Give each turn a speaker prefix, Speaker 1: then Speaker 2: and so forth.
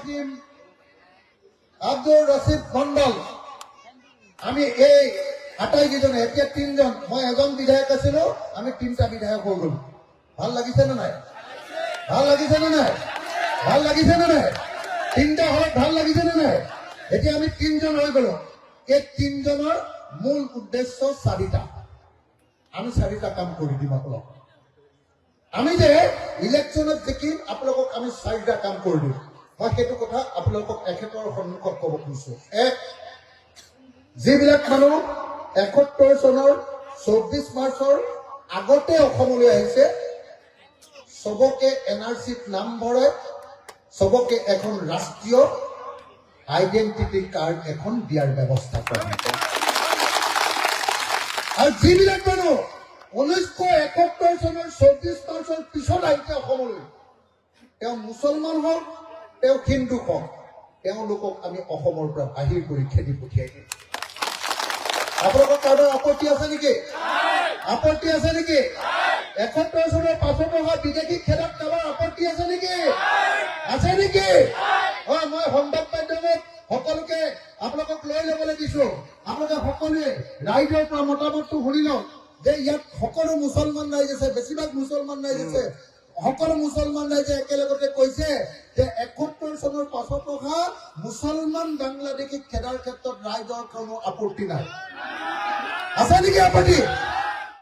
Speaker 1: রহিম, আব্দুল রশিদ মন্ডল, আমি এই আটাইকেইজনে, এতিয়া 3 জন, মই এজন বিধায়ক আছিলো, আমি 3টা বিধায়ক হৈ গলো। ভাল লাগিছে নে নাই? ভাল লাগিছে নে নাই? ভাল লাগিছে নে নাই? 3টা হলত ভাল লাগিছে নে নাই? এতিয়া আমি 3 জন হৈ গলো। এই 3 জনৰ মূল উদ্দেশ্য 4টা। আমি 4টা কাম কৰি দিম আপোনালোকক। আমি যে ইলেকশ্যনত জিকিম, আপোনালোকক আমি 4টা কাম কৰি দিম। মই সেইটো কথা আপোনালোকক এখেতৰ সন্মুখত ক'ব খুজিছো। এক, যিবিলাক মানুহ 71 চনৰ 24 মাৰ্চৰ আগতে অসমলৈ আহিছে, সবকে এনআৰচিত নাম ভৰাই, সবকে এখন ৰাষ্ট্ৰীয় আইডেন্টিটি কাৰ্ড এখন দিয়াৰ ব্যৱস্থা কৰা। আৰু যিবিলাক মানুহ 1971 চনৰ 24 মাৰ্চৰ পিছত আহিছে অসমলৈ, তেওঁ মুছলমান হওক, তেওঁ হিন্দু হওক, তেওঁলোকক আমি অসমৰ পৰা বাহিৰ কৰি খেদি পঠিয়াই দিম। আপোনালোকৰ কাৰোবাৰ আপত্তি আছে নেকি? আপত্তি আছে নেকি? 71 চনৰ পাছত অহা বিদেশী খেদাত কাৰোবাৰ আপত্তি আছে নেকি? আছে নেকি? হয়, মই সংবাদ মাধ্যমত সকলোকে আপোনালোকক লৈ যাবলৈ দিছো। আপোনালোকে সকলোৱে ৰাইজৰ পৰা মতামতটো শুনি লওক যে ইয়াত সকলো মুছলমান ৰাইজ আছে, বেছিভাগ মুছলমান ৰাইজ আছে। সকলো মুছলমান ৰাইজে একেলগতে কৈছে যে 71 চনৰ পাছত অহা মুছলমান বাংলাদেশী খেদাৰ ক্ষেত্ৰত ৰাইজৰ কোনো আপত্তি নাই। আছে নেকি আপত্তি?